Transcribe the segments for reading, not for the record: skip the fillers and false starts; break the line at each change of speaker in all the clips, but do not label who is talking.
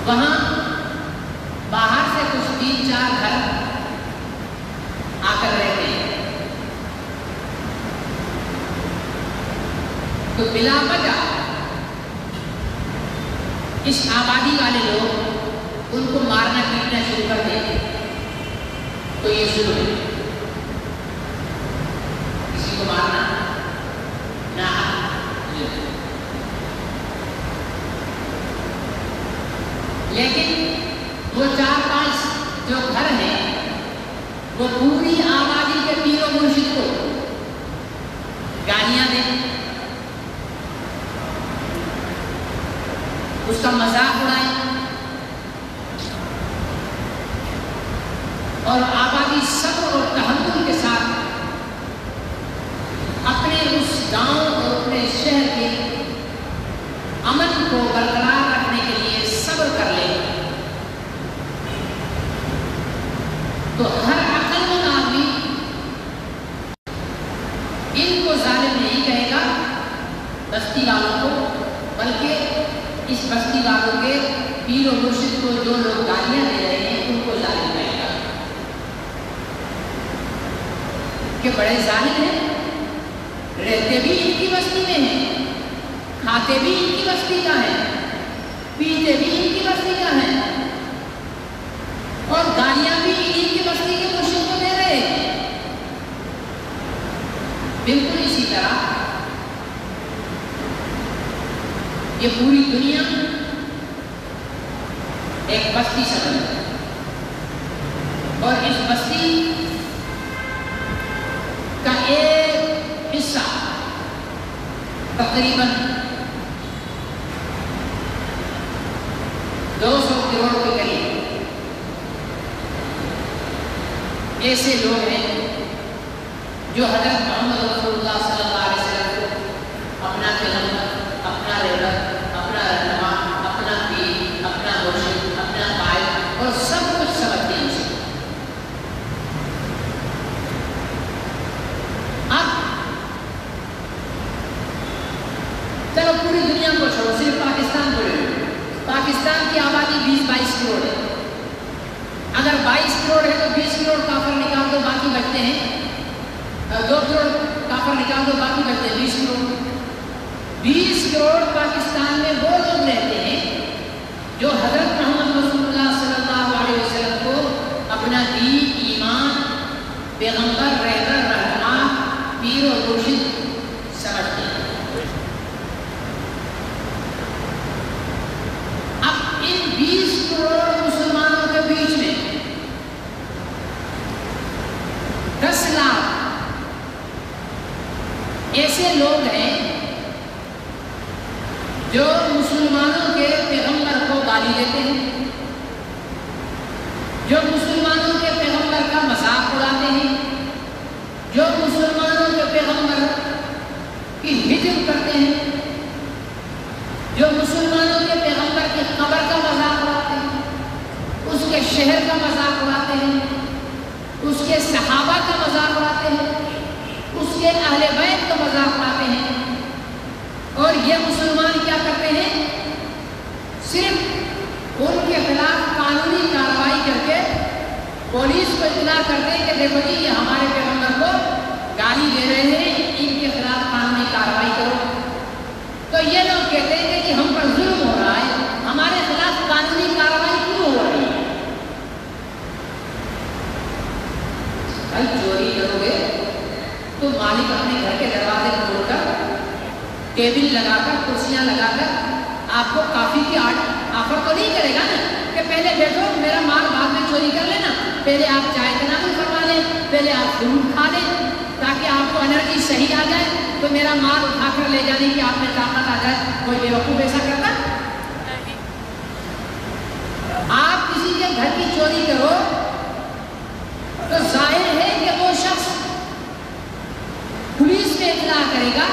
وہاں باہر سے کچھ 3-4 گھر آ کر رہتے ہیں، تو بلا وجہ اس آبادی والے لوگ ان کو مارنا پیٹنا شروع کر دیں، تو یہ ظلم ہے۔ کسی کو مارنا نہ لیکن وہ 4-5 جو گھر ہیں وہ پوری آبادی کے پیر و مرشد کو گالیاں دیں، اس کا مذاق اڑائیں، اور آبادی صبر اور تحمل کے ساتھ اپنے اس گاؤں اور اپنے شہر کے امن کو برقرار رکھنے کے لیے صبر کر لے، تو ہر عقل مند آدمی ان کو ظالم نہیں کہے گا بستی والوں کو، بلکہ اس بستی والوں کے پیر و مرشد کو جو لوگ گالیاں دے رہے ہیں ان کو ظالم کہے گا کہ بڑے ظالم ہیں، رہتے بھی ان کی بستی میں ہیں، کھاتے بھی ان کی بستی کا ہے، پیتے بھی ان کی بستی کا ہے، اور گالیاں بھی ان کی بستی کے مرشد کو دے رہے ہیں۔ بالکل اسی طرح یہ پوری دنیا ایک بستی سمجھ ہے، اور اس بستی کا ایک حصہ تقریباً 200 کروڑ کے قریب ایسے لوگ ہیں جو حضرت محمد رسول اللہ صلی اللہ علیہ وسلم کو اپنا پیغمبر، اپنا رہبر، اپنا رہنما، اپنا پیر، اپنا مرشد، اپنا قائد اور سب کچھ سمجھتے ہیں اسے۔ اب چلو پوری دنیا کو چھوڑو، صرف پاکستان کو لے لو۔ پاکستان کی آبادی 20-22 کروڑ ہے، اگر 22 کروڑ ہے تو 20 کروڑ کافر نکال دو، باقی بچتے ہیں 2 کروڑ کافر نکال دو، باقی بچتے ہیں 20 کروڑ۔ 20 کروڑ پاکستان میں وہ لوگ رہتے ہیں جو حضرت محمد رسول اللہ صلی اللہ علیہ وسلم کو اپنا دین، ایمان، پیغمبر، رہبر، رہنما، پیر و مرشد سمجھتے ہیں۔ اب ان 20 کروڑ مسلمانوں کے بیچ میں 10 لاکھ ایسے لوگ ہیں جو مسلمانوں کے پیغمبر کو گالی دیتے ہیں، جو مسلمانوں کے پیغمبر کا مذاق اڑاتے ہیں، جو مسلمانوں کے پیغمبر کی ہجر کرتے ہیں، جو مسلمانوں کے پیغمبر کی قبر کا مذاق اڑاتے ہیں، اس کے شہر کا مذاق اڑاتے ہیں، اس کے صحابہ کا مذاق اڑاتے ہیں، اس کے اہل بیت کا مذاق اڑاتے ہیں۔ اور یہ مسلمان کیا کرتے ہیں؟ صرف ان کے خلاف قانونی کارروائی کر کے پولیس کو اطلاع کرتے ہیں کہ دیکھو جی یہ ہمارے پیغمبر کو گالی دے رہے ہیں، ان کے خلاف قانونی کارروائی کرو۔ تو یہ لوگ کہتے ہیں کہ ہم پر ظلم ہو رہا ہے، ہمارے خلاف قانونی کارروائی کیوں ہو رہی ہے؟ بھائی چوری کرو گے تو مالک اپنے گھر کے دروازے کھول کر، ٹیبل لگا کر، کرسیاں لگا کر آپ کو کافی کی آفر تو نہیں کرے گا نا کہ پہلے بیٹھو میرا مال بعد میں چوری کر لینا، پہلے آپ چائے کا نام فرما لیں، پہلے آپ فروٹ کھا لیں تاکہ آپ کو انرجی صحیح آ جائے، تو میرا مال اٹھا کر لے جانے کی آپ میں طاقت آ جائے۔ کوئی بیوقوف ایسا کرتا؟ آپ کسی کے گھر کی چوری کرو تو ظاہر ہے کہ وہ شخص پولیس میں اطلاع کرے گا،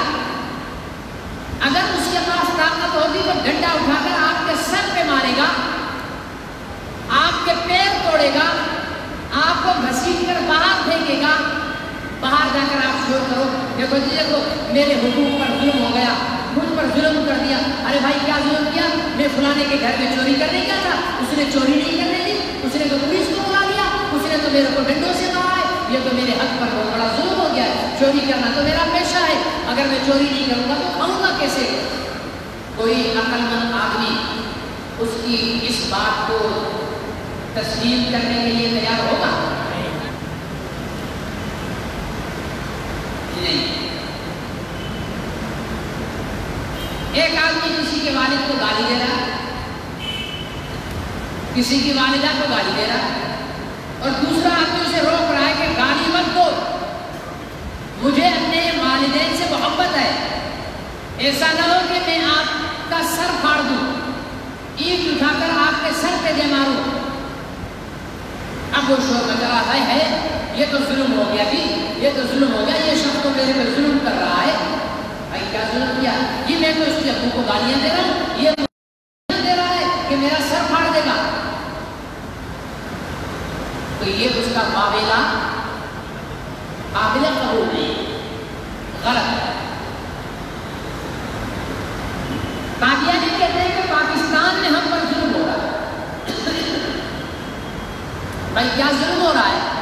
اگر اس کے پاس طاقت ہوگی تو ڈنڈا اٹھا کر آپ کے سر پہ مارے گا، آپ کے پیر توڑے گا، آپ کو گھسیٹ کر باہر پھینکے گا، باہر جا کر آپ شور کرو دیکھو جی دیکھو میرے حقوق پر ظلم ہو گیا، مجھ پر ظلم کر دیا۔ ارے بھائی کیا ظلم کیا؟ میں فلانے کے گھر میں چوری کرنے گیا تھا، اس نے چوری نہیں کرنے دی، اس نے تو پولیس کو بلا دیا، اس نے تو میرے کو ڈنڈوں سے مارا ہے، یہ تو میرے حق پر بہت بڑا ظلم ہو گیا ہے، چوری کرنا تو میرا پیشہ ہے، اگر میں چوری نہیں کروں گا تو کھاؤں گا کیسے؟ کوئی عقل مند آدمی اس کی اس بات کو تسلیم کرنے کے لیے تیار ہوگا؟ نہیں۔ ایک آدمی کسی کے والد کو گالی دے رہا ہے، کسی کی والدہ کو گالی دے رہا ہے، اور دوسرا آدمی اسے روک رہا ہے کہ گالی مت دو، مجھے اپنے والدین سے محبت ہے، ایسا نہ ہو کہ میں آپ کا سر پھاڑ دوں، اینٹ اٹھا کر آپ کے سر پہ دے ماروں۔ اب وہ شور مچ رہا ہے یہ تو ظلم ہو گیا جی، یہ تو ظلم ہو گیا، یہ شخص تو میرے پہ ظلم کر رہا ہے۔ بھائی کیا ظلم کیا؟ یہ میں تو اس کے ابو کو گالیاں دے رہا ہوں، یہ دے رہا ہے کہ میرا سر پھاڑ دے گا، تو یہ اس کا معاملہ قابل قبول نہیں، غلط ہے۔ قادیانی کہتے ہیں کہ پاکستان میں ہم پر ظلم ہو رہا ہے۔ بھائی کیا ظلم ہو رہا ہے؟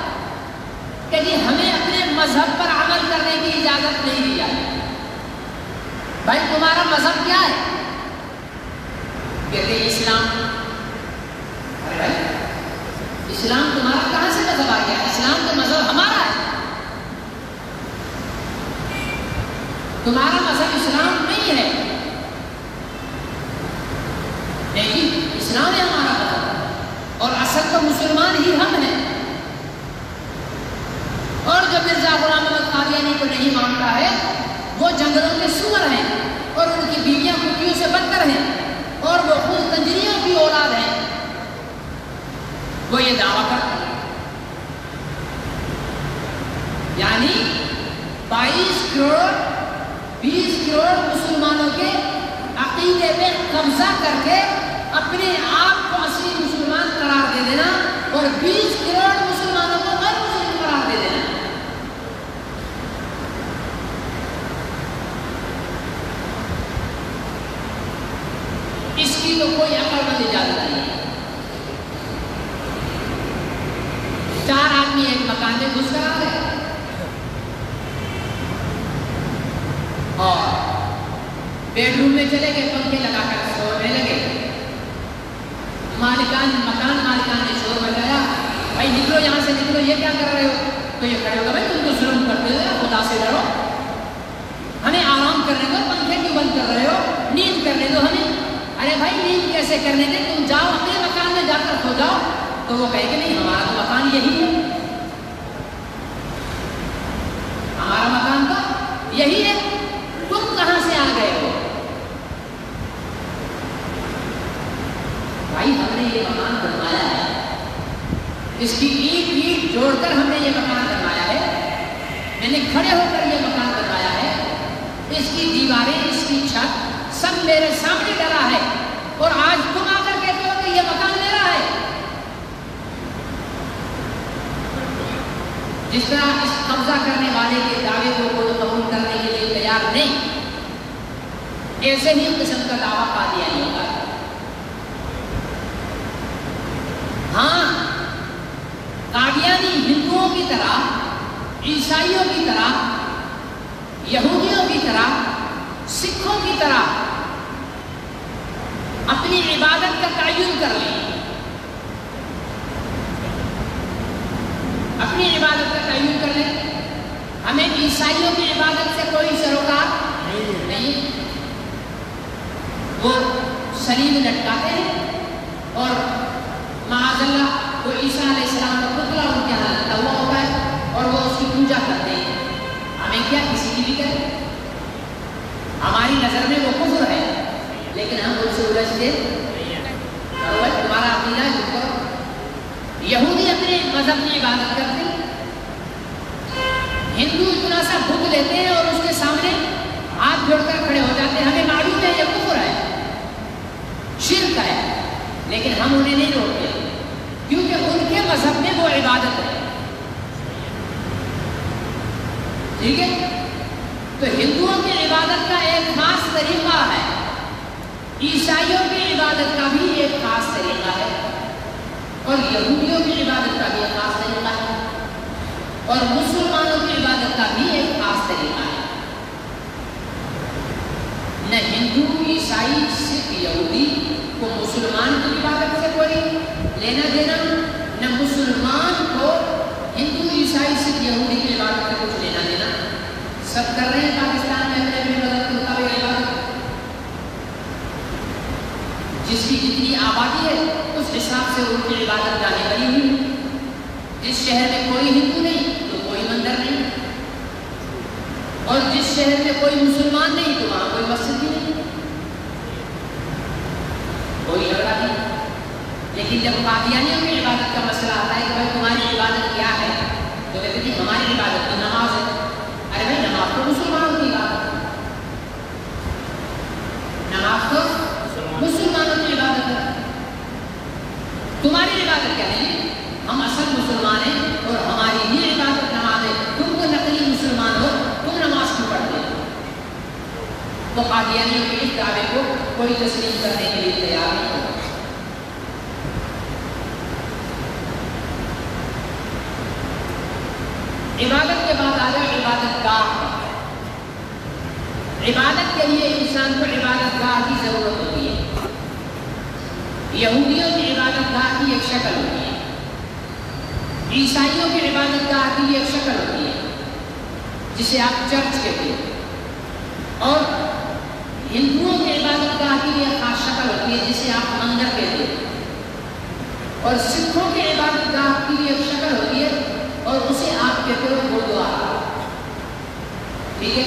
کہ جی ہمیں اپنے مذہب پر عمل کرنے کی اجازت نہیں دی جاتی۔ بھائی تمہارا مذہب کیا ہے؟ کہتے ہیں اسلام۔ ارے بھائی اسلام تمہارا کہاں سے مذہب آ گیا؟ اسلام تو مذہب ہمارا ہے، تمہارا مذہب اسلام نہیں ہے۔ نہیں، اسلام ہے ہمارا مذہب، اور اصل تو مسلمان ہی ہم ہیں۔ اور جو مرزا غلام احمد قادیانی کو نہیں مانتا ہے وہ جنگلوں کے سور ہیں، اور ان کی بیویاں کتیوں سے بدتر ہیں، اور وہ خود تنجریوں کی اولاد ہیں، وہ یہ دعویٰ کرتا ہے۔ یعنی 22 کروڑ 20 کروڑ مسلمانوں کے عقیدے میں قبضہ کر کے اپنے آپ کو اصلی مسلمان قرار دے دینا، اور 20 کروڑ مسلمانوں کو غیر مسلم قرار دے دینا۔ اس کی تو کوئی عقل مند اجازت نہیں ہے۔ 4 آدمی ایک مکان میں گھس کر آ گئے اور بیڈ روم میں چلے گئے، پنکھے لگا کر سونے لگے۔ مکان مالکان نے شور مچایا، بھائی نکلو یہاں سے، نکلو، یہ کیا کر رہے ہو؟ تو یہ کھڑے ہو گئے، بھائی تم تو ظلم کرتے ہو، خدا سے ڈرو، ہمیں آرام کرنے دو، پنکھے کیوں بند کر رہے ہو؟ نیند کرنے دو ہمیں۔ ارے بھائی نیند کیسے کرنے دیں؟ تم جاؤ اپنے مکان میں جا کر سو جاؤ۔ تو وہ کہے کہ نہیں، ہمارا تو مکان یہی ہے، ہمارا مکان تو یہی ہے، تم کہاں سے آ گئے ہو؟ بھائی ہم نے یہ مکان بنوایا ہے، اس کی اینٹ جوڑ کر ہم نے یہ مکان بنوایا ہے، میں نے کھڑے ہو کر یہ مکان بنوایا ہے، اس کی دیواریں، اس کی چھت سب میرے سامنے ڈلا ہے، اور آج تم آ کر کہتے ہو کہ یہ مکان میرا ہے۔ جس طرح اس قبضہ کرنے والے کے دعوے کو کوئی قبول کرنے کے لیے تیار نہیں، ایسے ہی قسم کا دعویٰ قادیانی ہوگا۔ ہاں، قادیانی ہندوؤں کی طرح، عیسائیوں کی طرح، یہودیوں کی طرح، سکھوں کی طرح اپنی عبادت کا تعین کر لیں، اپنی عبادت کا تعین کر لیں۔ ہمیں عیسائیوں کی عبادت سے کوئی سروکار نہیں، وہ صلیب لٹکاتے ہیں، اور معاذ اللہ وہ عیسیٰ علیہ السلام کا پتلا ان کے یہاں لگا ہوا ہوتا ہے، اور وہ اس کی پوجا کرتے ہیں۔ ہمیں کیا کسی کی بھی کرے؟ ہماری نظر میں وہ کفر ہے، لیکن ہم ان سے الجھتے تمہارا عقیدہ جو کرو۔ یہودی اپنے مذہب کی عبادت کرتے ہیں، ہندو اتنا سا بت لیتے ہیں اور اس کے سامنے ہاتھ جوڑ کر کھڑے ہو جاتے ہیں۔ ہمیں معلوم ہے یہ کفر ہے، شرک ہے، لیکن ہم انہیں نہیں روکتے، کیونکہ ان کے مذہب میں وہ عبادت ہے۔ ٹھیک ہے؟ تو ہندوؤں کی عبادت کا ایک خاص طریقہ ہے، عیسائیوں کی عبادت کا بھی ایک خاص طریقہ ہے۔ اور یہودیوں کی عبادت کا بھی ایک خاص طریقہ ہے، اور مسلمانوں کی عبادت کا بھی ایک خاص طریقہ ہے۔ نہ ہندو، عیسائی، سکھ، یہودی کو مسلمان کی عبادت سے کوئی لینا دینا، نہ مسلمان کو ہندو، عیسائی، سکھ، یہودی کی عبادت سے کچھ لینا دینا۔ سب کر رہے ہیں پاکستان میں اپنے اپنے مذہب کے مطابق عبادت، جس کی جتنی آبادی ہے اس حساب سے ان کی عبادت گاہیں بنی ہوئی ہیں۔ جس شہر میں کوئی ہندو نہیں تو کوئی مندر نہیں، اور جس شہر میں کوئی مسلمان نہیں تو وہاں کوئی مسجد بھی نہیں، کوئی جھگڑا نہیں۔ لیکن جب قادیانیوں کی عبادت کا مسئلہ آتا ہے کہ بھائی تمہاری عبادت کیا ہے، تو کہتے ہیں ہماری عبادت تو نماز ہے۔ ارے بھائی نماز تو مسلمانوں کی عبادت ہے، نماز تو مسلمانوں کی عبادت ہے، تمہاری عبادت کیا ہے؟ ہم اصل مسلمان ہیں اور ہماری ہی عبادت نماز ہے، تم کو نقلی مسلمان ہو، تم نماز کیوں پڑھتے ہو؟ تو قادیانیوں کے اس دعوے کو کوئی تسلیم کرنے کے لیے تیار نہیں ہوگا۔ عبادت کے بعد آ جائے عبادت گاہ۔ عبادت کے لیے انسان کو عبادت گاہ کی ضرورت ہوتی ہے۔ یہودیوں کی عبادت گاہ کی ایک شکل ہوتی ہے، عیسائیوں کی عبادت گاہ کی ایک شکل ہوتی ہے جسے آپ چرچ کہتے ہیں، اور ہندوؤں کی عبادت گاہ کی ایک خاص شکل ہوتی ہے جسے آپ مندر کہتے ہیں، اور سکھوں کی عبادت گاہ کی ایک شکل ہوتی ہے اور اسے آپ کہتے ہو گردوارا، ٹھیک ہے؟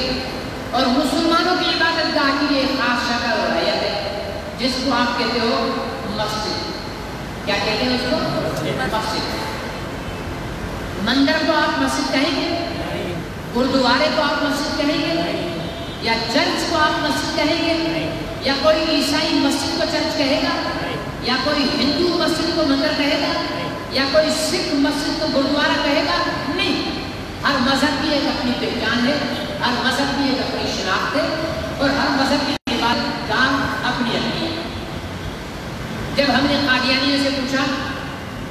اور مسلمانوں کی عبادت گاہ کی ایک خاص شکل اور حیت ہے جس کو آپ کہتے ہو مسجد۔ کیا کہتے ہیں اس کو؟ مسجد۔ مندر کو آپ مسجد کہیں گے؟ گردوارے کو آپ مسجد کہیں گے؟ یا چرچ کو آپ مسجد کہیں گے؟ یا کوئی عیسائی مسجد کو چرچ کہے گا؟ یا کوئی ہندو مسجد کو مندر کہے گا؟ یا کوئی سکھ مسجد کو گردوارہ کہے گا؟ نہیں، ہر مذہب کی ایک اپنی پہچان ہے، ہر مذہب کی ایک اپنی شناخت ہے، اور ہر مذہب کی عبادت گاہ اپنی اپنی ہے۔ جب ہم نے قادیانیوں سے پوچھا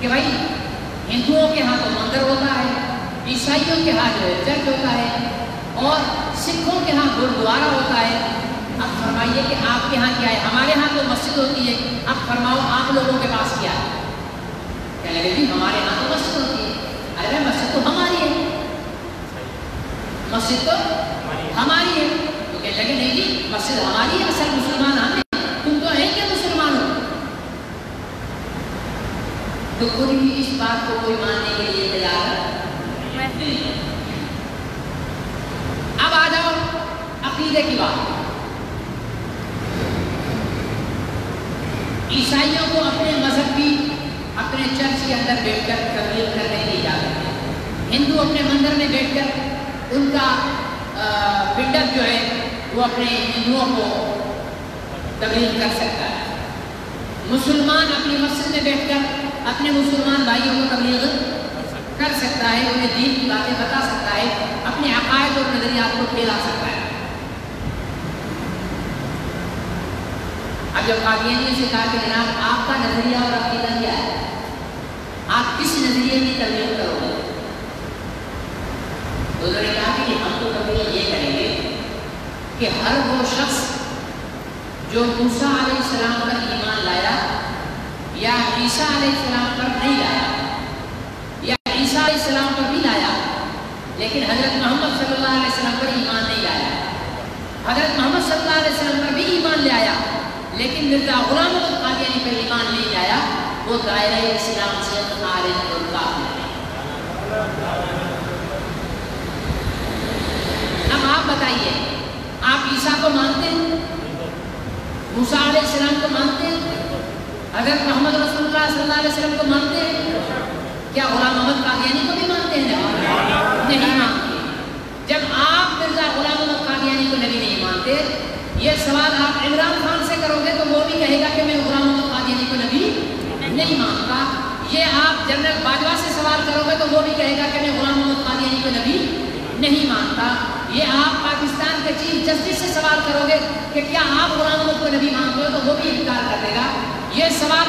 کہ بھائی ہندوؤں کے ہاں تو مندر ہوتا ہے، عیسائیوں کے ہاں جو ہے چرچ ہوتا ہے، اور سکھوں کے ہاں گردوارہ ہوتا ہے، اب فرمائیے کہ آپ کے ہاں کیا ہے؟ ہمارے ہاں تو مسجد ہوتی ہے، اب فرماؤ آپ لوگوں کے پاس کیا ہے؟ کہنے لگے جی ہمارے ہاں تو مسجد ہوتی ہے۔ ارے مسجد تو ہماری ہے، مسجد تو ہماری ہے۔ تو کہنے لگے نہیں جی مسجد ہماری ہے، اصل مسلمان ہم ہیں، تم تو ہیں کیا مسلمان ہو؟ تو خود ہی اس بات کو کوئی ماننے کے لیے تیار نہیں۔ اب آ جاؤ عقیدے کی بات۔ عیسائیوں کو اپنے مذہب کی اپنے چرچ کے اندر بیٹھ کر تبلیغ کرنے کی اجازت ہے، ہندو اپنے مندر میں بیٹھ کر ان کا بلڈپ جو ہے وہ اپنے ہندوؤں کو تبلیغ کر سکتا ہے، مسلمان اپنی مسجد میں بیٹھ کر اپنے مسلمان بھائیوں کو تبلیغ کر سکتا ہے، انہیں دین کی باتیں بتا سکتا ہے، اپنے عقائد اور نظریات کو پھیلا سکتا ہے۔ اب جب قادیانیوں سے کہا کہ جناب آپ کا نظریہ اور عقیدہ کیا ہے، آپ کس نظریے کی تبلیغ کرو گے؟ تو انہوں نے کہا کہ ہم تو تبلیغ یہ کریں گے کہ ہر وہ شخص جو موسیٰ علیہ السلام پر ایمان لایا یا عیسیٰ علیہ السلام پر نہیں لایا، یا عیسیٰ علیہ السلام پر بھی لایا لیکن حضرت محمد صلی اللہ علیہ وسلم پر ایمان نہیں لایا، حضرت محمد صلی اللہ علیہ وسلم پر بھی ایمان لے آیا لیکن مرزا غلام احمد قادیانی پر ایمان نہیں لایا، وہ دائرہ اسلام سے خارج اور کافر ہے۔ اب آپ بتائیے، آپ عیسیٰ کو مانتے ہیں، موسیٰ علیہ السلام کو مانتے ہیں، حضرت محمد رسول اللہ صلی اللہ علیہ وسلم کو مانتے ہیں؟ کیا غلام احمد قادیانی کو بھی مانتے ہیں؟ نہیں مانتے۔ جب آپ مرزا غلام احمد قادیانی کو نبی نہیں مانتے، یہ سوال آپ عمران خان سے کرو گے تو وہ بھی کہے گا کہ میں غلام احمد قادیانی کو نبی نہیں مانتا۔ یہ آپ جنرل باجوہ سے سوال کرو گے تو وہ بھی کہے گا کہ میں غلام احمد قادیانی کو نبی نہیں مانتا۔ یہ آپ پاکستان کے چیف جسٹس سے سوال کرو گے کہ کیا آپ غلام احمد کو نبی مانتے ہو تو وہ بھی انکار کر دے گا۔ یہ سوال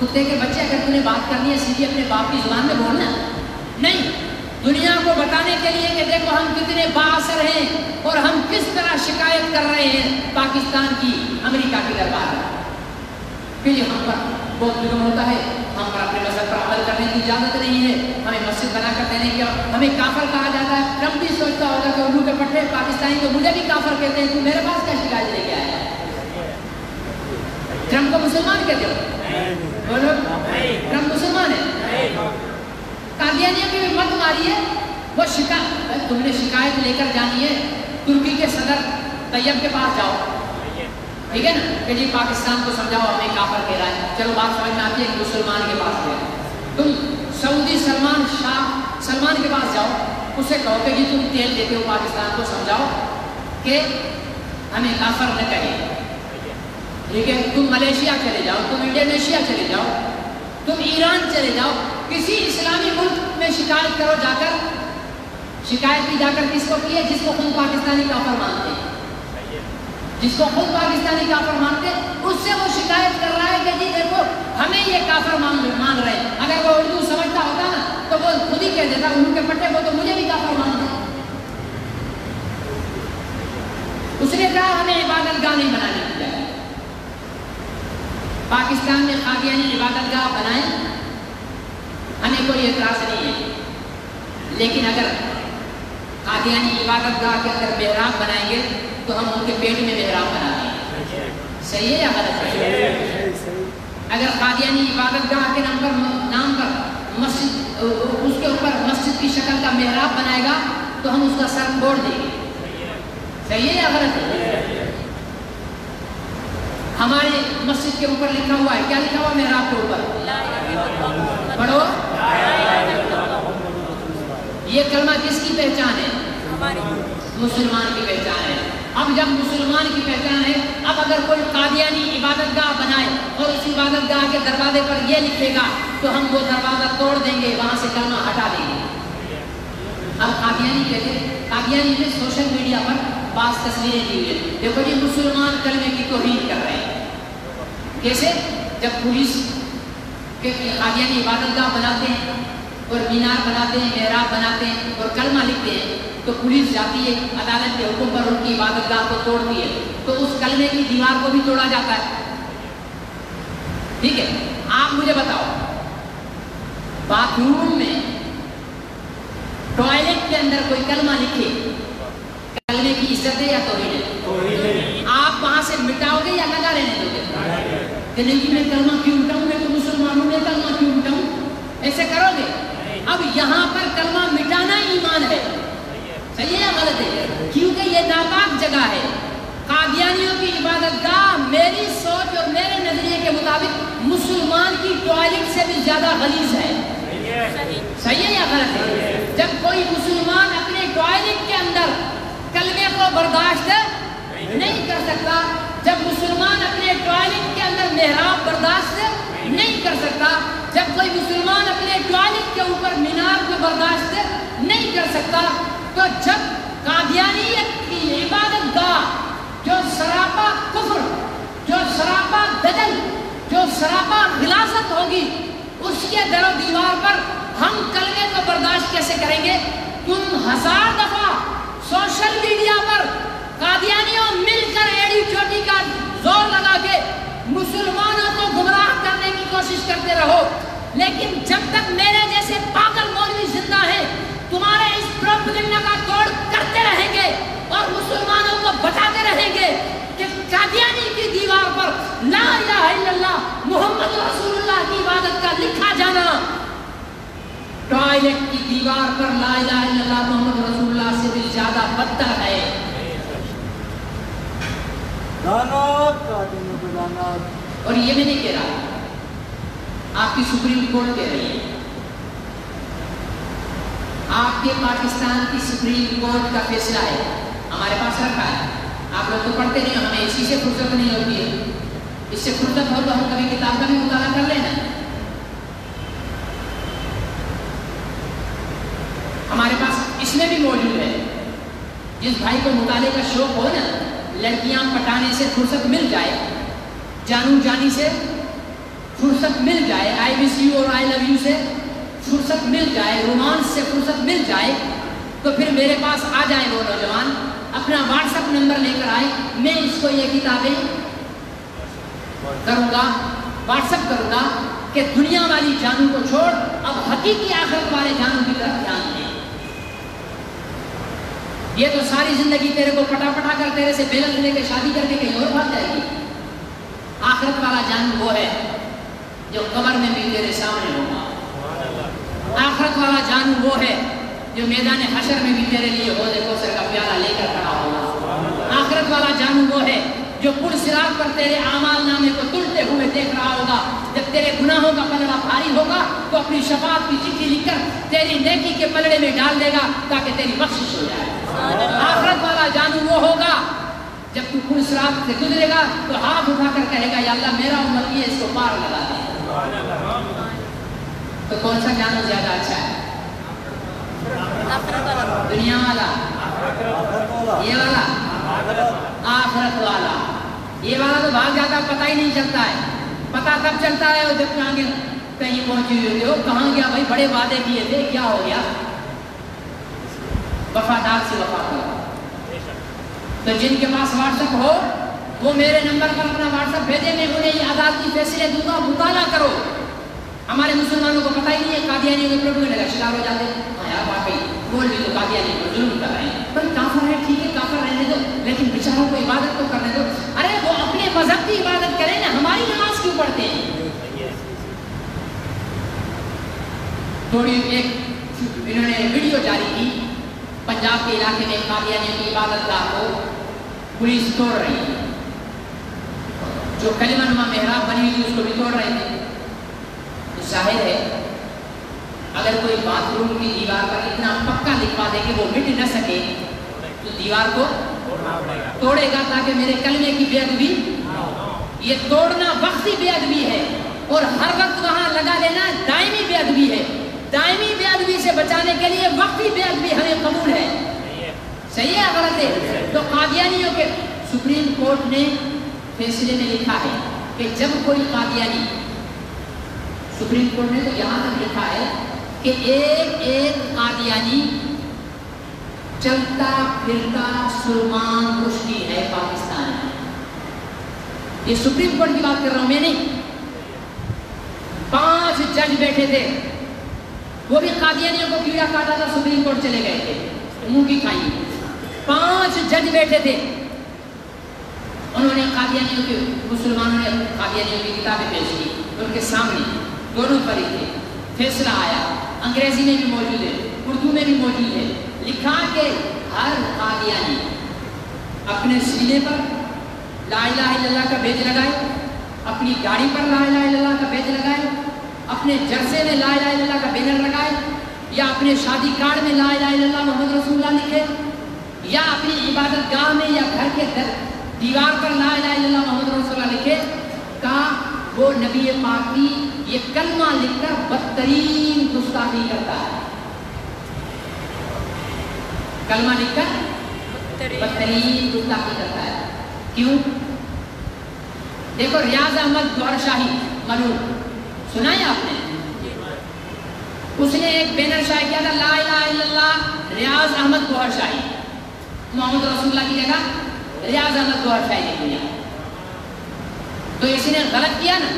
کتے کے بچے اگر تمہیں بات کرنی ہے سیدھی اپنے باپ کی زبان میں بولنا نہیں، دنیا کو بتانے کے لیے کہ دیکھو ہم کتنے بااثر ہیں اور ہم کس طرح شکایت کر رہے ہیں پاکستان کی امریکہ کے دربار میں، پھر ہم پر بہت ظلم ہوتا ہے، ہم پر اپنے مذہب پر عمل کرنے کی اجازت نہیں ہے، ہمیں مسجد بنا کر دینے کی، ہمیں کافر کہا جاتا ہے۔ ٹرمپ بھی سوچتا ہوگا کہ اردو کے پٹھے پاکستانی تو مجھے بھی کافر کہتے ہیں، تو میرے پاس کیا شکایت لے کے آیا ہے؟ ٹرمپ کو مسلمان کہتے ہو؟ بولو ٹرمپ مسلمان ہے؟ قادیانیوں کی بھی مت ماری ہے، وہ شکایت تم نے شکایت لے کر جانی ہے ترکی کے صدر طیب کے پاس جاؤ، ٹھیک ہے نا، کہ جی پاکستان کو سمجھاؤ ہمیں کافر کہہ رہا ہے، چلو بات سمجھ میں آتی ہے کہ مسلمان کے پاس گئے، تم سعودی سلمان کے پاس جاؤ، اس سے کہو کہ جی تم تیل دیتے ہو پاکستان کو سمجھاؤ کہ ہمیں کافر نہ کہے، ٹھیک ہے، تم ملیشیا چلے جاؤ، تم انڈونیشیا چلے جاؤ، تم ایران چلے جاؤ، کسی اسلامی ملک میں شکایت کرو جا کر، شکایت بھی جا کر کس کو کی ہے؟ جس کو خود پاکستانی کافر مانتے ہیں، جس کو خود پاکستانی کافر مانتے ہیں، اس سے وہ شکایت کر رہا ہے کہ جی دیکھو ہمیں یہ کافر مان رہے ہیں۔ اگر وہ اردو سمجھتا ہوتا نا تو وہ خود ہی کہہ دیتا اردو کے پٹے کو تو مجھے بھی کافر مانتے ہیں۔ اس نے کہا ہمیں عبادت گاہ نہیں بنانے کی جائے، پاکستان میں قادیانی عبادت گاہ بنائیں، ہمیں کوئی اعتراض نہیں ہے، لیکن اگر قادیانی عبادت گاہ کے اندر محراب بنائیں گے تو ہم ان کے پیٹ میں محراب بنا دیں گے، صحیح ہے یا غلط ہے؟ اگر قادیانی عبادت گاہ کے نام پر مسجد اس کے اوپر مسجد کی شکل کا محراب بنائے گا تو ہم اس کا سر موڑ دیں گے، صحیح ہے یا غلط ہے؟ ہمارے مسجد کے اوپر لکھا ہوا ہے، کیا لکھا ہوا محراب کے اوپر؟ پڑھو، یہ کلمہ کس کی پہچان ہے؟ مسلمان کی پہچان ہے۔ اب جب مسلمان کی پہچان ہے، اب اگر کوئی قادیانی عبادت گاہ بنائے اور اس عبادت گاہ کے دروازے پر یہ لکھے گا تو ہم وہ دروازہ توڑ دیں گے، وہاں سے کلمہ ہٹا دیں گے۔ اب قادیانی کہتے ہیں، قادیانی نے سوشل میڈیا پر بعض تصویریں دی ہوئی ہیں، دیکھو جی مسلمان کلمے کی توہین کر رہے ہیں، کیسے؟ جب پولیس کے قادیانی عبادت گاہ بناتے ہیں اور مینار بناتے ہیں، محراب بناتے ہیں اور کلمہ لکھتے ہیں تو پولیس جاتی ہے عدالت کے حکم پر ان کی عبادت گاہ کو توڑتی ہے، تو اس کلمے کی دیوار کو بھی توڑا جاتا ہے، ٹھیک ہے؟ آپ مجھے بتاؤ باتھ روم میں ٹوائلٹ کے اندر کوئی کلمہ لکھے، کلمے کی عزت ہے یا توہین ہے؟ آپ وہاں سے مٹاؤ گے یا لگا رہنے دو گے؟ کہ نہیں میں کلمہ کیوں مٹاؤں، میں تو مسلمانوں میں کلمہ کیوں مٹاؤں، ایسے کرو گے؟ اب یہاں پر کلمہ مٹانا ایمان ہے، صحیح ہے یا غلط ہے؟ کیونکہ یہ ناپاک جگہ ہے۔ قادیانیوں کی عبادت گاہ میری سوچ اور میرے نظریے کے مطابق مسلمان کی ٹوائلٹ سے بھی زیادہ غلیظ ہے، صحیح ہے یا غلط ہے؟ جب کوئی مسلمان اپنے ٹوائلٹ کے اندر کلمے کو برداشت نہیں کر سکتا، جب مسلمان اپنے ٹوائلٹ کے اندر محراب برداشت نہیں کر سکتا، جب کوئی مسلمان اپنے ٹوائلٹ کے اوپر مینار کو برداشت نہیں کر سکتا، تو جب قادیانیت کی عبادت گاہ جو سراپا کفر، جو سراپا دجل، جو سراپا غلاظت ہوگی، اس کے در و دیوار پر ہم کلمے کو برداشت کیسے کریں گے؟ تم 1000 دفعہ سوشل میڈیا پر قادیانیوں مل کر ایڑی چوٹی کا زور لگا کے مسلمانوں کو گمراہ کرنے کی کوشش کرتے رہو، لیکن جب تک میرے جیسے پاگل مولوی زندہ ہیں تمہارے اس پروپیگنڈا کا توڑ کرتے رہیں گے اور مسلمانوں کو بتاتے رہیں گے کہ قادیانی کی دیوار پر لا الہ الا اللہ محمد رسول اللہ کی عبادت کا لکھا جانا ٹوائلٹ کی دیوار پر لا الہ الا اللہ محمد رسول اللہ سے بھی زیادہ بدتر ہے۔ اور یہ میں نہیں کہہ رہا، آپ کی سپریم کورٹ کہہ رہی ہے، آپ کے پاکستان کی سپریم کورٹ کا فیصلہ ہے، ہمارے پاس رکھا ہے، آپ لوگ تو پڑھتے نہیں، ہمیں اسی سے فرصت نہیں ہوتی ہے، اس سے فرصت ہو تو ہم کبھی کتاب کا بھی مطالعہ کر لینا۔ ہمارے پاس اس میں بھی موجود ہے، جس بھائی کو مطالعے کا شوق ہو نا، لڑکیاں پٹانے سے فرصت مل جائے، جانو جانی سے فرصت مل جائے آئی مس یو اور آئی لو یو سے فرصت مل جائے، رومانس سے فرصت مل جائے، تو پھر میرے پاس آ جائیں وہ نوجوان، اپنا واٹس ایپ نمبر لے کر آئے، میں اس کو یہ کتابیں کروں گا، واٹس ایپ کروں گا کہ دنیا والی جانوں کو چھوڑ اب حقیقی آخرت والے جانوں کی طرف دھیان دیں۔ یہ تو ساری زندگی تیرے کو پٹا پٹا کر تیرے سے بیلن لے کے شادی کر کے کہیں اور بھاگ جائے گی۔ آخرت والا جانوں وہ ہے جو قبر میں بھی تیرے سامنے ہوگا۔ آخرت والا جانوں وہ ہے جو میدان حشر میں بھی تیرے لیے حوض کوثر کا پیالہ لے کر کھڑا ہوگا۔ آخرت والا جانوں وہ ہے جو پل صراط پر تیرے اعمال نامے کو تلتے ہوئے دیکھ رہا ہوگا۔ جب تیرے گناہوں کا پلڑا بھاری ہوگا تو اپنی شفاعت کی چٹھی لکھ کر تیری نیکی کے پلڑے میں ڈال دے گا تاکہ تیری بخشش ہو جائے۔ آخرت والا جانوں وہ ہوگا جب تو پل صراط سے گزرے گا تو ہاتھ اٹھا کر کہے گا یا اللہ میرا امتی ہے، اس کو پار لگا دے۔ تو کون سا جانوں زیادہ اچھا ہے؟ دنیا والا، یہ والا، آخرت والا؟ یہ والا تو بھاگ جاتا پتہ ہی نہیں چلتا ہے، پتہ تب چلتا ہے وہ جب آگے کہیں پہنچی ہوئی ہو، کہاں گیا بھائی، بڑے وعدے کیے تھے، کیا ہو گیا؟ وفادار سے وفا کرو۔ تو جن کے پاس واٹس ایپ ہو وہ میرے نمبر پر اپنا واٹس ایپ بھیجے، میں انہیں یہ عدالتی فیصلے دوں گا، مطالعہ کرو۔ ہمارے مسلمانوں کو پتہ ہی نہیں ہے، قادیانی کے پروپیگنڈے کا شکار ہو جاتے ہیں۔ ہاں یار واقعی مولوی تو قادیانی کو ظلم کر رہے ہیں، پر کافر ہے، ٹھیک ہے کافر رہنے دو، لیکن بیچاروں کو عبادت تو کرنے دو۔ ارے وہ اپنے مذہب کی عبادت کریں نا، ہماری نماز کیوں پڑھتے ہیں؟ تھوڑی ایک انہوں نے ویڈیو جاری کی، پنجاب کے علاقے میں قادیانیوں کی عبادت گاہ کو پولیس توڑ رہی ہے، جو کلمہ نما محراب بنی ہوئی اس کو بھی توڑ رہے تھے۔ ظاہر ہے اگر کوئی باتھ روم کی دیوار پر اتنا پکا لکھوا دے کہ وہ مٹ نہ سکے تو دیوار کو توڑے گا تاکہ میرے کلمے کی بے ادبی، یہ توڑنا وقتی بے ادبی ہے، اور ہر وقت وہاں لگا لینا دائمی بے ادبی ہے۔ دائمی بے ادبی سے بچانے کے لیے وقتی بے ادبی ہمیں قبول ہے۔ صحیح ہے غلط ہے؟ تو قادیانیوں کے سپریم کورٹ نے فیصلے میں لکھا ہے کہ جب کوئی قادیانی، سپریم کورٹ نے تو یہاں تک لکھا ہے کہ ایک ایک قادیانی چلتا پھرتا سلمان رشدی ہے پاکستان میں۔ یہ سپریم کورٹ کی بات کر رہا ہوں میں نہیں۔ 5 جج بیٹھے تھے، وہ بھی قادیانیوں کو کیڑا کاٹا تھا، سپریم کورٹ چلے گئے تھے، منہ کی کھائی۔ 5 جج بیٹھے تھے، انہوں نے قادیانیوں کے، مسلمانوں نے قادیانیوں کی کتابیں پیش کی، ان کے سامنے دونوں پڑھی تھے، فیصلہ آیا، انگریزی میں بھی موجود ہے، اردو میں بھی موجود ہے، لکھا کہ ہر قادیانی اپنے سینے پر لا الہ الا اللہ کا بیج لگائے، اپنی گاڑی پر لا الہ الا اللہ کا بیج لگائے، اپنے جرسے میں لا الہ الا اللہ کا بینر لگائے، یا اپنے شادی کارڈ میں لا الہ الا اللہ محمد رسول اللہ لکھے، یا اپنی عبادت گاہ میں یا گھر کے دیوار پر لا الہ الا اللہ محمد رسول اللہ لکھے۔ کہا وہ نبی پاک کی یہ کلمہ لکھ کر بدترین گستاخی کرتا ہے، کلمہ لکھ کر بدترین گستاخی کرتا ہے۔ کیوں؟ دیکھو ریاض احمد گوہر شاہی ملعون، سنا ہے آپ نے؟ اس نے ایک بینر شائع کیا تھا، لا الہ الا اللہ ریاض احمد گوہر شاہی، محمد رسول اللہ کی جگہ ریاض احمد گوہر شاہی نے کیا۔ تو اس نے غلط کیا نا۔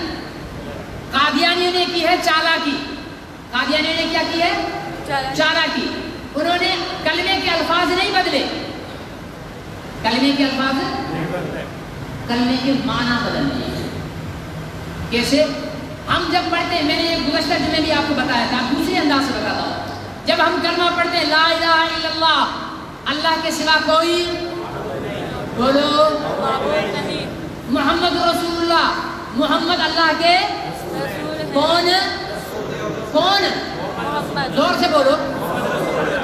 قادیانیوں نے کی ہے چالاکی، قادیانیوں نے کیا کی ہے؟ چالاکی۔ انہوں نے کلمے کے الفاظ نہیں بدلے، کلمے کے الفاظ، کلمے کے معنی بدل دیے۔ کیسے؟ ہم جب پڑھتے ہیں، میں نے ایک گزشتہ جمعے بھی آپ کو بتایا تھا، دوسرے انداز سے بتاتا ہوں، جب ہم کلمہ پڑھتے ہیں لا الہ الا اللہ، اللہ کے سوا کوئی بولو محمد رسول اللہ، محمد اللہ کے کون؟ کون؟ زور سے بولو،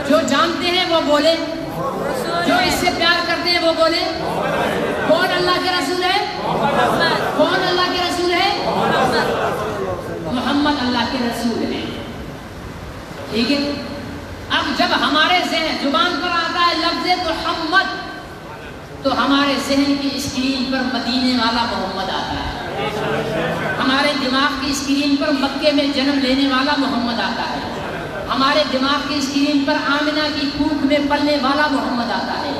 جو جانتے ہیں وہ بولے، جو اس سے پیار کرتے ہیں وہ بولے۔ کون اللہ کے رسول ہے؟ کون اللہ کے رسول ہے؟ محمد اللہ کے رسول ہے۔ ٹھیک ہے؟ اب جب ہمارے ذہن زبان پر آتا ہے لفظ محمد، تو ہمارے ذہن کی اسکرین پر مدینے والا محمد آتا ہے۔ ہمارے دماغ کی اسکرین پر مکے میں جنم لینے والا محمد آتا ہے، ہمارے دماغ کی اسکرین پر آمنہ کی کوکھ میں پلنے والا محمد آتا ہے،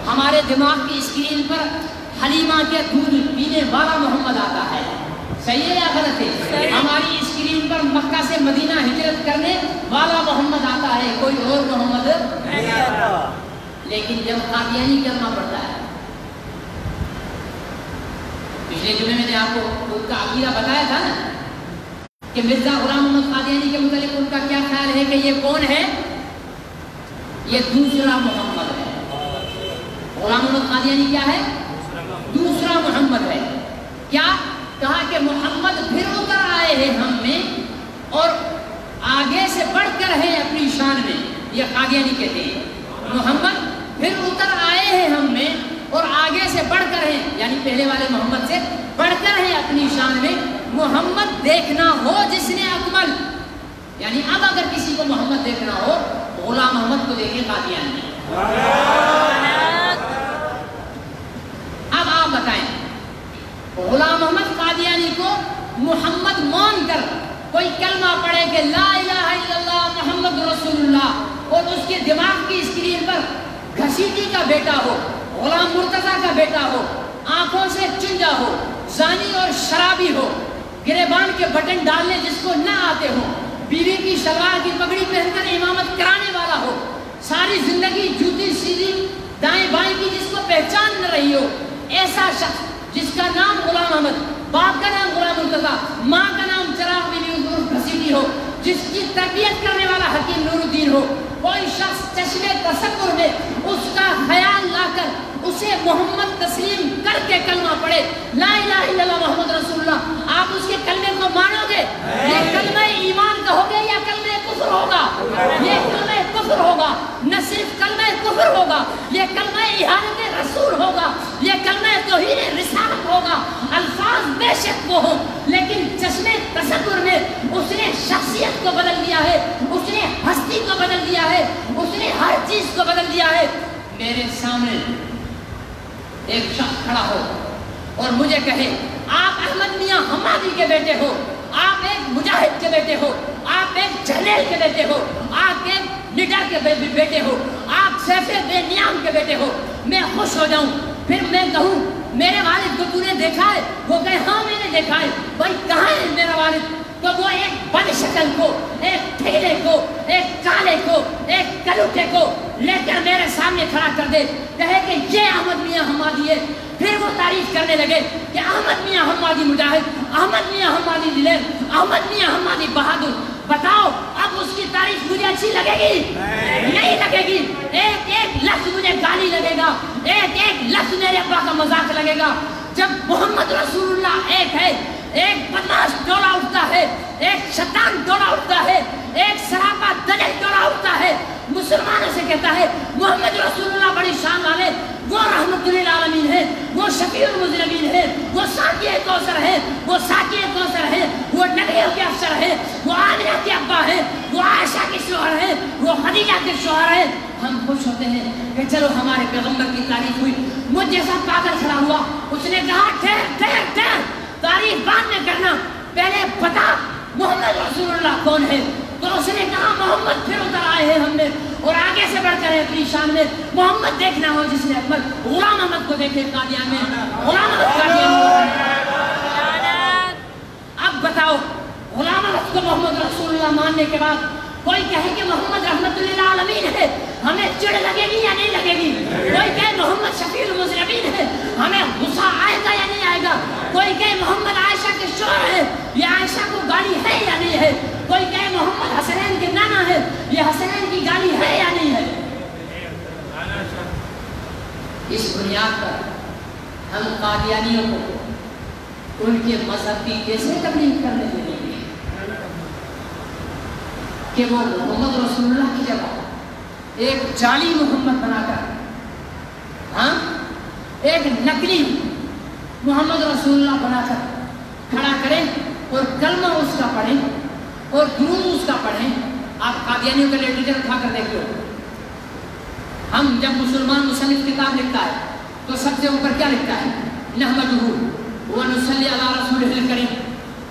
ہمارے دماغ کی اسکرین پر حلیمہ کے دودھ پینے والا محمد آتا ہے۔ صحیح ہے یا غلط ہے؟ ہماری اسکرین پر مکہ سے مدینہ ہجرت کرنے والا محمد آتا ہے، کوئی اور محمد نہیں آتا۔ لیکن جب قادیانی کلمہ پڑھتا ہے، پچھلے جمعے میں نے آپ کو ان کا عقیدہ بتایا تھا نا کہ مرزا غلام محمد قادیانی کے متعلق ان کا کیا خیال ہے کہ یہ کون ہے؟ یہ دوسرا محمد ہے۔ غلام محمد قادیانی کیا ہے؟ دوسرا محمد ہے۔ کیا کہا کہ محمد پھر اتر آئے ہیں ہم میں اور آگے سے بڑھ کر ہیں اپنی شان میں، یہ قادیانی کہتے ہیں محمد پھر اتر آئے ہیں ہم میں اور آگے سے بڑھ کر ہیں، یعنی پہلے والے محمد سے بڑھ کر ہیں اپنی شان میں۔ محمد دیکھنا ہو جس نے اکمل، یعنی اب اگر کسی کو محمد دیکھنا ہو غلام محمد کو دیکھیں قادیانی۔ اب آپ بتائیں غلام محمد قادیانی کو محمد مان کر کوئی کلمہ پڑھے کہ لا الہ الا اللہ محمد رسول اللہ اور اس کے دماغ کی اسکرین پر گھسیٹی کا بیٹا ہو، غلام مرتضیٰ کا بیٹا ہو، آنکھوں سے چنجا ہو، زانی اور شرابی ہو، گریبان کے بٹن ڈالنے جس کو نہ آتے ہو، بیوی کی شلوار کی پگڑی پہن کر امامت کرانے والا ہو، ساری زندگی جوتی سیدھی دائیں بائیں کی جس کو پہچان نہ رہی ہو، ایسا شخص جس کا نام غلام احمد، باپ کا نام غلام مرتضیٰ، ماں کا نام چراغ بیوی گھسیٹی ہو، جس کی تربیت کرنے والا حکیم نور الدین ہو، کوئی شخص چشمے تصور میں اس کا خیال لا کر اسے محمد تسلیم کر کے کلمہ پڑھے لا الہ الا اللہ محمد رسول اللہ، آپ اس کے کلمے کو مانو گے؟ یہ کلمہ ایمان کا ہوگا یا کلمہ کفر ہوگا؟ یہ کلمہ کفر ہوگا، نہ صرف کلمہ کفر ہوگا، یہ کلمہ اہانت رسول ہوگا، یہ کلمہ توہین رسالت ہوگا۔ الفاظ بے شک وہ ہوں لیکن چشمے تصور میں اس نے شخصیت کو بدل دیا ہے، اس نے ہستی کو بدل دیا ہے، اس نے ہر چیز کو بدل دیا ہے۔ میرے سامنے ایک شخص کھڑا ہو اور مجھے کہے آپ احمد میاں حمادی کے بیٹے ہو، آپ ایک مجاہد کے بیٹے ہو، آپ ایک جرنیل کے بیٹے ہو، آپ ایک لیڈر کے بیٹے ہو، آپ سیف بے نیام کے بیٹے ہو، میں خوش ہو جاؤں۔ پھر میں کہوں میرے والد کو تو نے دیکھا ہے؟ وہ کہے ہاں میں نے دیکھا ہے۔ بھائی کہاں ہے میرا والد؟ تو وہ ایک بد شکل کو، ایک ٹھیلے کو، ایک کالے کو، ایک کلوٹے کو لے کر میرے سامنے کھڑا کر دے، کہے کہ یہ احمد میاں حمادی ہے۔ پھر وہ تعریف کرنے لگے کہ احمد میاں حمادی مجاہد، احمد میاں حمادی دلیر، احمد میاں حمادی بہادر۔ بتاؤ اب اس کی تعریف مجھے اچھی لگے گی؟ نہیں لگے گی۔ ایک ایک لفظ مجھے گالی لگے گا، ایک ایک لفظ میرے ابا کا مذاق لگے گا۔ جب محمد رسول اللہ ایک ہے، ایک بدماش ڈولا اٹھتا ہے، ایک شیطان ڈولا اٹھتا ہے، ایک سراپا دجل ڈولا اٹھتا ہے، مسلمانوں سے کہتا ہے محمد رسول اللہ بڑی شان والے، وہ رحمت للعالمین ہے، وہ شفیع المذنبین ہے، وہ ساقی کوثر ہے، وہ ساقی کوثر ہے، وہ نبیوں کے افسر ہے، وہ آمنہ کے ابا ہے، وہ عائشہ کے شوہر ہے، وہ خدیجہ کے شوہر ہے۔ ہم خوش ہوتے ہیں کہ چلو ہمارے پیغمبر کی تعریف ہوئی۔ مجھ جیسا پاگل کھڑا ہوا، اس نے کہا ٹھہر ٹھہر ٹھہر، تعریف بعد میں کرنا، پہلے بتا محمد رسول اللہ کون ہے؟ تو اس نے کہا محمد پھر اتر آئے ہیں ہم نے اور آگے سے بڑھ کر اپنی شان میں۔ محمد دیکھنا ہو جس نے اکمل، غلام احمد کو دیکھے قادیان میں، غلام احمد قادیان میں۔ اب بتاؤ غلام احمد کو محمد رسول اللہ ماننے کے بعد کوئی کہے کہ محمد رحمت للعالمین ہے، ہمیں چڑ لگے گی یا نہیں لگے گی؟ کوئی کہے محمد شفیع المذنبین ہے، ہمیں غصہ آئے گا یا نہیں آئے گا؟ کوئی کہے محمد عائشہ کے شوہر ہے، یہ عائشہ کو گالی ہے یا نہیں ہے؟ کوئی کہے محمد حسنین کے نانا ہے، یہ حسنین کی گالی ہے یا نہیں ہے؟ اس بنیاد پر ہم قادیانیوں کو ان کے مذہب کی کیسے تبلیغ کرنے دیں گے کہ وہ محمد رسول اللہ کی جگہ ایک جعلی محمد بنا کر، ہاں ایک نقلی محمد رسول اللہ بنا کر کھڑا کریں اور کلمہ اس کا پڑھیں اور درود اس کا پڑھیں۔ آپ قادیانیوں کا لٹریچر اٹھا کر دیکھ لو، ہم جب مسلمان مصنف کتاب لکھتا ہے تو سب سے اوپر کیا لکھتا ہے؟ نحمدہ ونصلی علی رسولہ الکریم،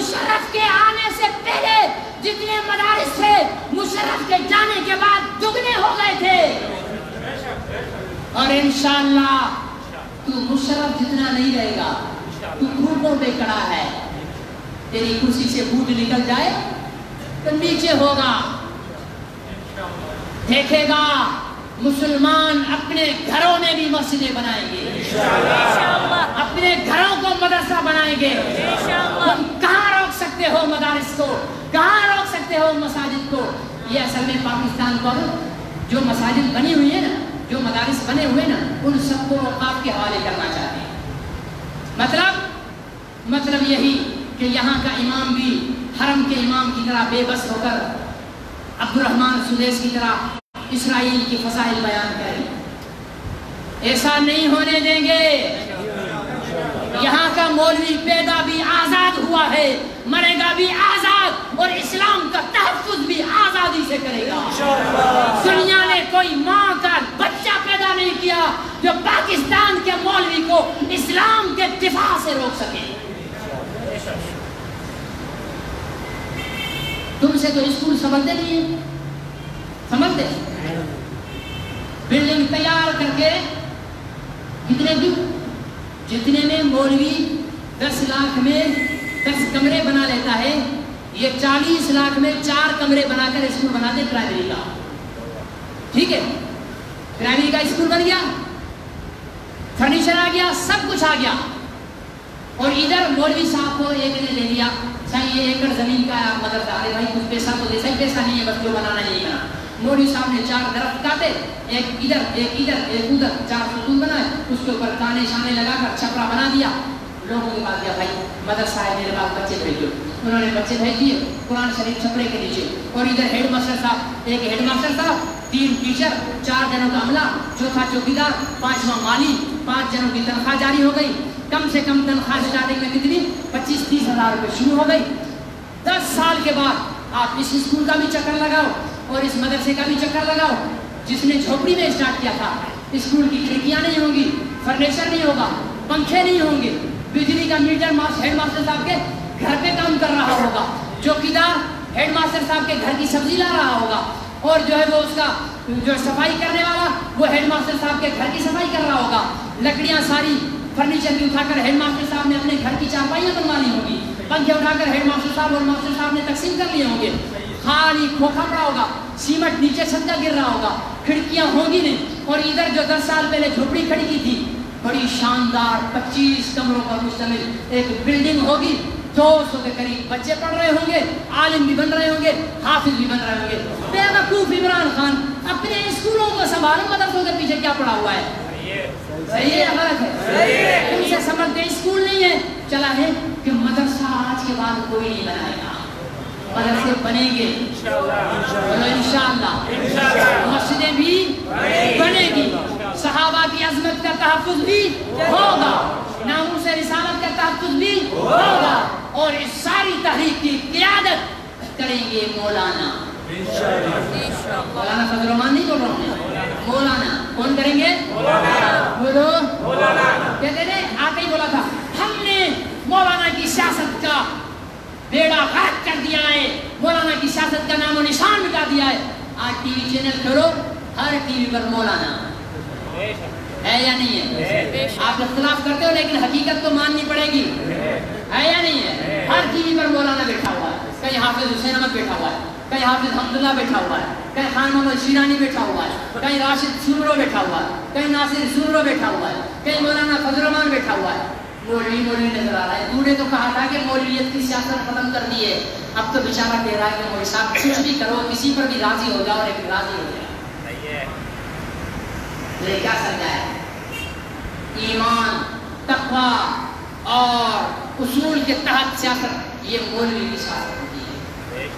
مشرف کے آنے سے پہلے جتنے مدارس تھے مشرف کے جانے کے بعد دگنے ہو گئے تھے، اور انشاءاللہ تو مشرف جتنا نہیں رہے گا، تو گھوٹوں پہ کڑا ہے، تیری کرسی سے بوٹ نکل جائے تو نیچے ہوگا، دیکھے گا مسلمان اپنے گھروں میں بھی مسجدیں بنائیں گے، اپنے گھروں کو مدرسہ بنائیں گے۔ تم کہاں روک سکتے ہو مدارس کو، کہاں روک سکتے ہو مساجد کو؟ یہ اصل میں پاکستان پر جو مساجد بنی ہوئی ہیں نا، جو مدارس بنے ہوئے نا، ان سب کو اوقاف کے حوالے کرنا چاہتے ہیں۔ مطلب یہی کہ یہاں کا امام بھی حرم کے امام کی طرح بے بس ہو کر عبد الرحمن سدیس کی طرح اسرائیل کی فضائل بیان کریں، ایسا نہیں ہونے دیں گے۔ یہاں کا مولوی پیدا بھی آزاد ہوا ہے، مرے گا بھی آزاد، اور اسلام کا تحفظ بھی آزادی سے کرے گا۔ دنیا نے کوئی ماں کا بچہ پیدا نہیں کیا جو پاکستان کے مولوی کو اسلام کے دفاع سے روک سکے۔ تم سے تو اسکول سمجھتے نہیں ہیں، سمجھتے؟ بلڈنگ تیار کر کے کتنے دن، جتنے میں مولوی 10 لاکھ میں 10 کمرے بنا لیتا ہے، یہ 40 لاکھ میں 4 کمرے بنا کر اسکول بنا دے پرائمری کا۔ ٹھیک ہے، پرائمری کا اسکول بن گیا، فرنیچر آ گیا، سب کچھ آ گیا، اور ادھر مولوی صاحب کو ایک نے لے لیا، یہ 1 ایکڑ زمین کا مدرسہ، ارے بھائی کچھ پیسہ تو دے، صحیح پیسہ نہیں ہے، بس جو بنانا نہیں بنا۔ مولوی صاحب نے 4 درخت کاٹے، ایک ادھر ایک ادھر ایک ادھر، 4 ستون بنائے، اس کے اوپر تانے شانے لگا کر چھپرا بنا دیا۔ لوگوں کے پاس گیا، بھائی مدرسہ ہے میرے پاس، بچے بھیجو۔ انہوں نے بچے بھیج دیے قرآن شریف چھپرے کے نیچے، اور ادھر ہیڈ ماسٹر صاحب، ایک ہیڈ ماسٹر صاحب، 3 ٹیچر، 4 جنوں کا عملہ، چوتھا چوکیدار، 5واں مالی، 5 جنوں کی تنخواہ جاری ہو گئی۔ کم سے کم تنخواہ اسٹارٹنگ میں کتنی؟ 25-30 ہزار روپے شروع ہو گئی۔ 10 سال کے بعد آپ اس اسکول کا بھی چکر لگاؤ اور اس مدرسے کا بھی چکر لگاؤ۔ جس نے جھوپڑی میں اسٹارٹ کیا تھا، اسکول کی کھڑکیاں نہیں ہوں گی، فرنیچر نہیں ہوگا، پنکھے نہیں ہوں گے، بجلی کا میٹر ہیڈ ماسٹر صاحب کے گھر پہ کام کر رہا ہوگا، چوکیدار ہیڈ ماسٹر صاحب کے گھر کی سبزی لا رہا ہوگا، اور جو ہے وہ اس کا جو صفائی کرنے والا وہ ہیڈ ماسٹر صاحب کے گھر کی صفائی کر رہا ہوگا۔ لکڑیاں ساری فرنیچر کی اٹھا کر ہیڈ ماسٹر صاحب نے اپنے گھر کی چارپائیاں بنوا لی ہوں گی، پنکھے اٹھا کر ہیڈ ماسٹر صاحب اور ماسٹر صاحب نے تقسیم کر لیے ہوں گے، خالی کھوکھا پڑا ہوگا، سیمنٹ نیچے چھت کا گر رہا ہوگا، کھڑکیاں ہوں گی نہیں، اور ادھر جو 10 سال پہلے جھوپڑی کھڑی کی تھی بڑی شاندار 25 کمروں پر مشتمل ایک بلڈنگ ہوگی، 200 کے قریب بچے پڑھ رہے ہوں گے، عالم بھی بن رہے ہوں گے، حافظ بھی بن رہے ہوں گے۔ بے وقوف عمران خان اپنے اسکولوں کو سنبھالو، مدرسوں کے پیچھے کیا پڑا ہوا ہے؟ صحیح ہے یا غلط ہے؟ ان سے سمجھتے اسکول نہیں ہے، چلا ہے کہ مدرسہ آج کے بعد کوئی نہیں بنائے گا، مدرسے بنیں گے انشاءاللہ، مسجدیں بھی بنے گی، صحابہ کی عظمت کا تحفظ بھی ہوگا، ناموس رسالت کا تحفظ بھی ہوگا، اور اس ساری تحریک کی قیادت کریں گے مولانا۔ مولانا فضل الرحمان نہیں بول رہا ہوں، مولانا کون کریں گے؟ بولو کہتے ہیں، آتے ہی بولا تھا ہم نے مولانا کی سیاست کا بیڑا غرق کر دیا ہے، مولانا کی سیاست کا نام و نشان مٹا دیا ہے۔ آج ٹی وی چینل کھولو، ہر ٹی وی پر مولانا ہے یا نہیں ہے؟ آپ اختلاف کرتے ہو لیکن حقیقت تو ماننی پڑے گی، ہے یا نہیں ہے؟ ہر ٹی وی پر مولانا بیٹھا ہوا ہے، کہیں حافظ حسین احمد بیٹھا ہوا ہے، کہیں حافظ حمداللہ بیٹھا ہوا ہے، کہیں خان محمد شیرانی بیٹھا ہوا ہے، کہیں راشد سورو بیٹھا ہوا ہے، کہیں ناصر سورو بیٹھا ہوا ہے، کہیں مولانا فضل الرحمان بیٹھا ہوا ہے۔ مولوی نظر آ رہا ہے۔ تو نے تو کہا تھا کہ مولویت کی سیاست ختم کر دی ہے، اب تو بیچارہ کہہ رہا ہے کہ مولوی صاحب کچھ بھی کرو، کسی پر بھی راضی ہو جاؤ اور ایک راضی ہو جائے۔ یہ کیا سمجھا ہے؟ ایمان، تقوی اور اصول کے تحت سیاست، یہ مولوی کی سیاست ہوتی ہے۔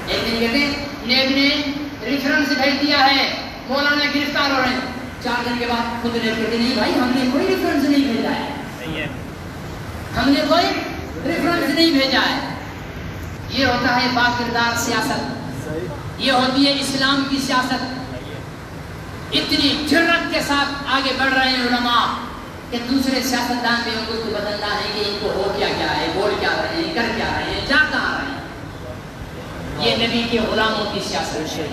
ایک دن کہتے ہیں نیب نے ریفرنس بھیج دیا ہے، مولانا گرفتار ہو رہے ہیں، 4 دن کے بعد خود نیب کہتے نہیں بھائی ہم نے کوئی ریفرنس نہیں بھیجا ہے، ہم نے کوئی ریفرنس نہیں بھیجا ہے۔ یہ ہوتا ہے با کردار سیاست، یہ ہوتی ہے اسلام کی سیاست۔ اتنی جرأت کے ساتھ آگے بڑھ رہے ہیں علماء، کہ دوسرے سیاستدان بھی ان کو بدلنا ہے کہ ان کو ہو کیا ہے، بول کیا رہے ہیں، کر کیا رہے ہیں، جا کہاں رہے ہیں۔ یہ نبی کے غلاموں کی سیاست ہے۔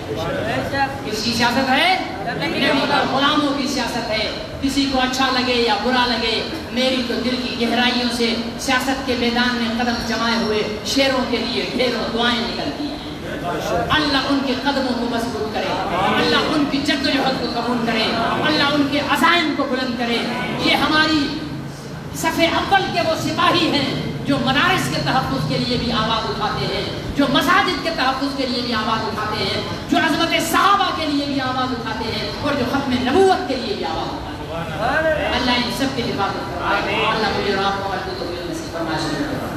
کس کی سیاست ہے؟ نبی کے غلاموں کی سیاست ہے۔ کسی کو اچھا لگے یا برا لگے، میری تو دل کی گہرائیوں سے سیاست کے میدان میں قدم جمائے ہوئے شیروں کے لیے ڈھیروں دعائیں نکلتی ہیں۔ اللہ ان کے قدموں کو مضبوط کرے، اللہ ان کی جدوجہد کو قبول کرے، اللہ ان کے عزائم کو بلند کرے۔ یہ ہماری صفِ اول کے وہ سپاہی ہیں جو مدارس کے تحفظ کے لیے بھی آواز اٹھاتے ہیں، جو مساجد کے تحفظ کے لیے بھی آواز اٹھاتے ہیں، جو عظمت صحابہ کے لیے بھی آواز اٹھاتے ہیں، اور جو ختم نبوت کے لیے بھی آواز اٹھاتے ہیں۔ اللہ ان سب کی حفاظت فرمائے۔ اللہ مجھے اور آپ کو توفیق نصیب فرمائے۔